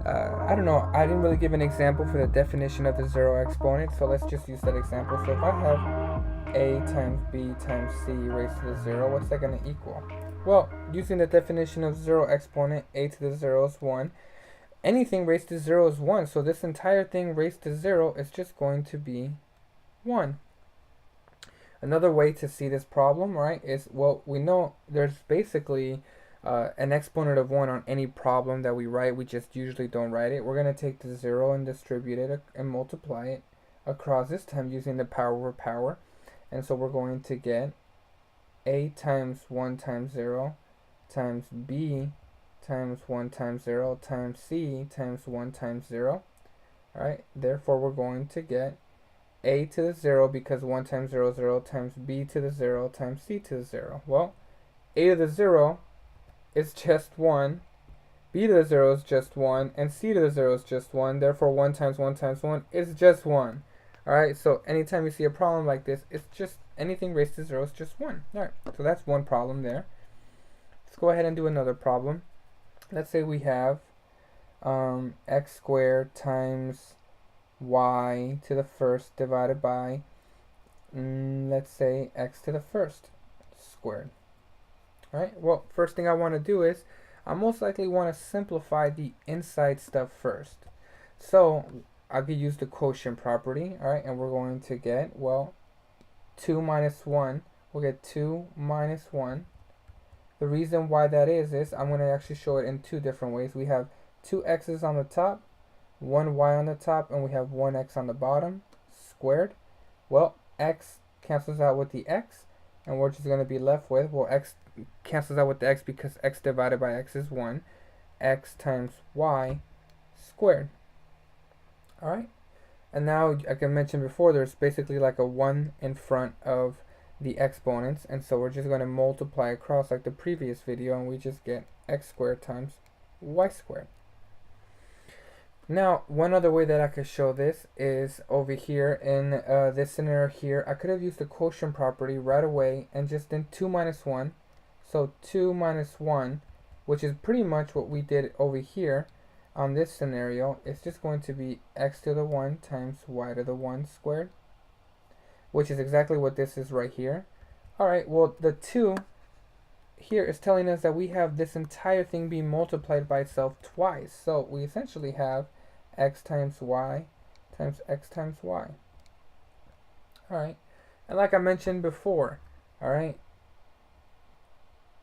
I don't know, I didn't really give an example for the definition of the zero exponent, so let's just use that example. So if I have a times b times c raised to the zero, what's that going to equal? Well, using the definition of zero exponent, a to the zero is 1. Anything raised to 0 is 1, so this entire thing raised to 0 is just going to be 1. Another way to see this problem, right, is, well, we know there's basically an exponent of 1 on any problem that we write. We just usually don't write it. We're going to take the 0 and distribute it and multiply it across, this time using the power over power. And so we're going to get a times 1 times 0 times b times 1 times 0 times c times 1 times 0. Alright, therefore we're going to get a to the 0, because 1 times 0 is 0, times b to the 0 times c to the 0. Well, a to the 0 is just 1, b to the 0 is just 1, and c to the 0 is just 1. Therefore 1 times 1 times 1 is just 1. Alright, so anytime you see a problem like this, it's just anything raised to 0 is just 1. Alright, so that's one problem there. Let's go ahead and do another problem. Let's say we have x squared times y to the first divided by, let's say, x to the first squared. Alright, well, first thing I want to do is I most likely want to simplify the inside stuff first. So I could use the quotient property, alright, and we're going to get, well, 2 minus 1. We'll get 2 minus 1. The reason why that is I'm going to actually show it in two different ways. We have two x's on the top, one y on the top, and we have one x on the bottom, squared. Well, x cancels out with the x, and we're just going to be left with, well, x cancels out with the x because x divided by x is 1, x times y squared. Alright, and now, like I mentioned before, there's basically like a 1 in front of the exponents, and so we're just going to multiply across like the previous video, and we just get x squared times y squared. Now, one other way that I could show this is over here in this scenario here. I could have used the quotient property right away and just did 2 minus 1. So 2 minus 1, which is pretty much what we did over here on this scenario, is just going to be x to the 1 times y to the 1 squared, which is exactly what this is right here. Alright, well, the 2 here is telling us that we have this entire thing being multiplied by itself twice. So we essentially have x times y times x times y. Alright, and like I mentioned before, alright,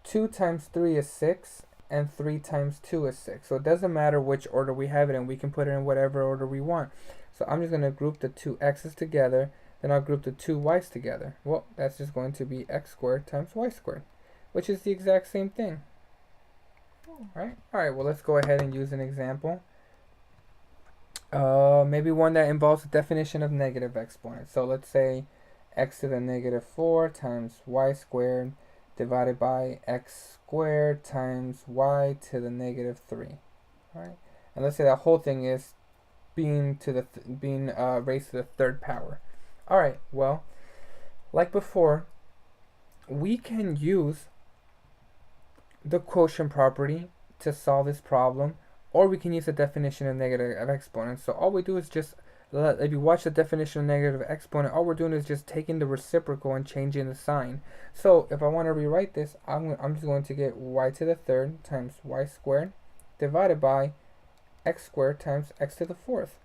2 times 3 is 6, and 3 times 2 is 6. So it doesn't matter which order we have it in. We can put it in whatever order we want. So I'm just going to group the two x's together, then I'll group the two y's together. Well, that's just going to be x squared times y squared, which is the exact same thing. Alright, well, let's go ahead and use an example. Maybe one that involves the definition of negative exponents. So let's say x to the negative 4 times y squared divided by x squared times y to the negative 3. Alright, and let's say that whole thing is being to the raised to the third power. Alright, well, like before, we can use the quotient property to solve this problem, or we can use the definition of negative exponents. So all we do is just, if you watch the definition of negative exponent, all we're doing is just taking the reciprocal and changing the sign. So if I want to rewrite this, I'm just going to get y to the third times y squared divided by x squared times x to the fourth.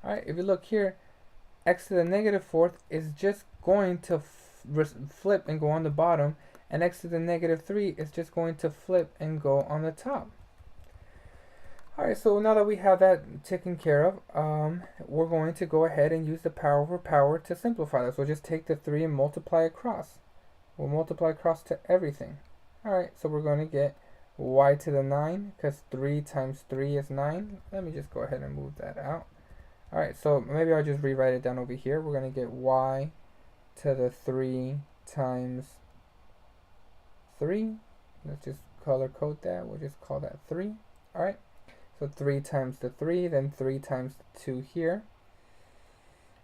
Alright, if you look here, x to the negative fourth is just going to flip and go on the bottom, and x to the negative 3 is just going to flip and go on the top. Alright, so now that we have that taken care of, we're going to go ahead and use the power over power to simplify this. We'll just take the 3 and multiply across. We'll multiply across to everything. Alright, so we're going to get y to the 9, because 3 times 3 is 9. Let me just go ahead and move that out. Alright, so maybe I'll just rewrite it down over here. We're going to get y to the 3 times 3. Let's just color code that. We'll just call that 3. Alright, so 3 times the 3, then 3 times the 2 here.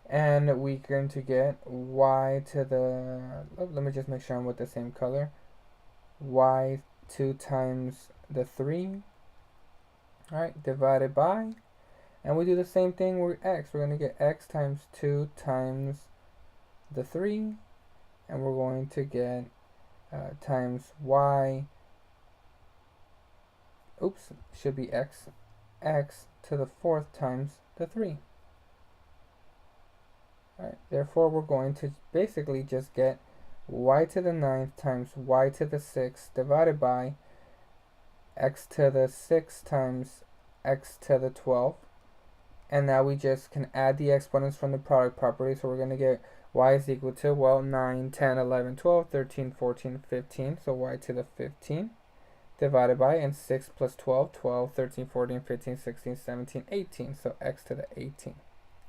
And we're going to get y to the, let me just make sure I'm with the same color. Y 2 times the 3 Alright, divided by, and we do the same thing with x. We're going to get x times 2 times the 3, and we're going to get times y, should be x to the 4th times the 3. Alright, therefore we're going to basically just get y to the 9th times y to the 6th divided by x to the 6th times x to the 12th. And now we just can add the exponents from the product property. So we're going to get y is equal to, well, 9, 10, 11, 12, 13, 14, 15. So y to the 15 divided by, and 6 plus 12, 12, 13, 14, 15, 16, 17, 18. So x to the 18.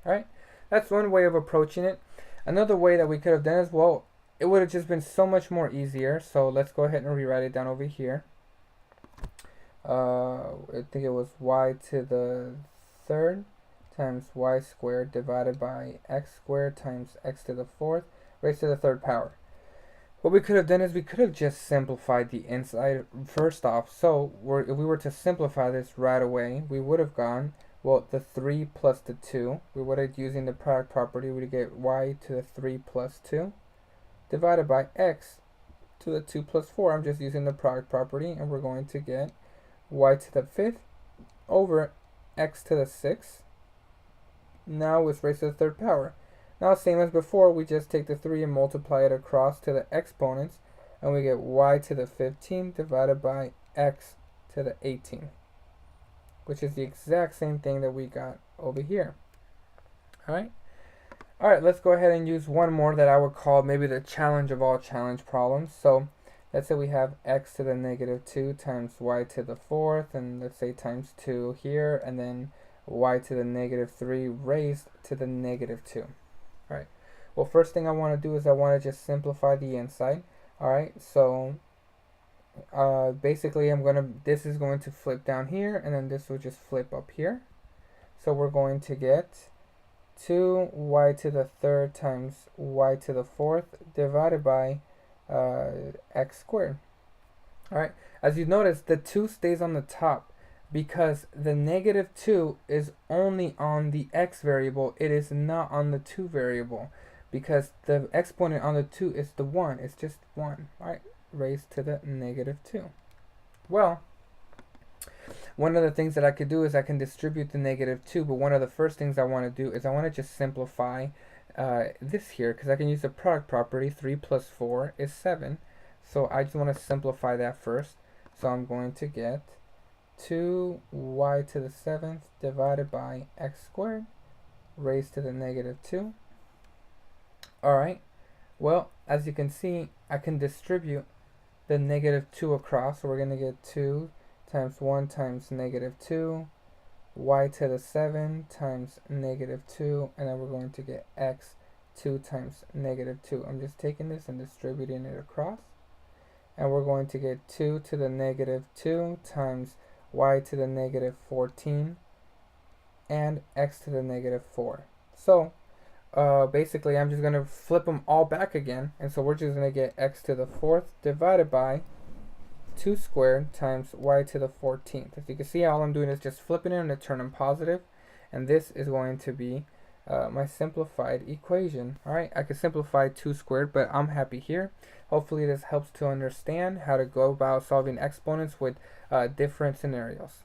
All right, that's one way of approaching it. Another way that we could have done is, well, it would have just been so much more easier. So let's go ahead and rewrite it down over here. I think it was y to the 3rd times y squared divided by x squared times x to the 4th raised to the 3rd power. What we could have done is we could have just simplified the inside first off. So if we were to simplify this right away, we would have gone, well, the 3 plus the 2. We would have, using the product property, we would get y to the 3 plus 2 divided by x to the 2 plus 4. I'm just using the product property, and we're going to get y to the 5th over x to the 6th. Now it's raised to the 3rd power. Now, same as before, we just take the 3 and multiply it across to the exponents, and we get y to the 15 divided by x to the 18, which is the exact same thing that we got over here. Alright, let's go ahead and use one more that I would call maybe the challenge of all challenge problems. So let's say we have x to the negative 2 times y to the 4th, and let's say times 2 here, and then y to the negative 3 raised to the negative 2. Alright, well, first thing I want to do is I want to just simplify the inside. Alright, so basically this is going to flip down here, and then this will just flip up here. So we're going to get 2y to the 3rd times y to the 4th divided by x squared. Alright, as you notice, the 2 stays on the top because the negative 2 is only on the x variable. It is not on the 2 variable because the exponent on the 2 is the 1. It's just 1. Alright, raised to the negative 2. Well, one of the things that I could do is I can distribute the negative 2, but one of the first things I want to do is I want to just simplify this here, because I can use the product property. 3 plus 4 is 7. So I just want to simplify that first. So I'm going to get 2y to the 7th divided by x squared raised to the negative 2. Alright, well, as you can see, I can distribute the negative 2 across. So we're going to get 2 times 1 times negative 2, y to the 7 times negative 2, and then we're going to get x 2 times negative 2. I'm just taking this and distributing it across, and we're going to get 2 to the negative 2 times y to the negative 14 and x to the negative 4. So basically I'm just going to flip them all back again, and so we're just going to get x to the 4th divided by 2 squared times y to the 14th. As you can see, all I'm doing is just flipping it and turn them positive, and this is going to be my simplified equation. Alright, I could simplify 2 squared, but I'm happy here. Hopefully this helps to understand how to go about solving exponents with different scenarios.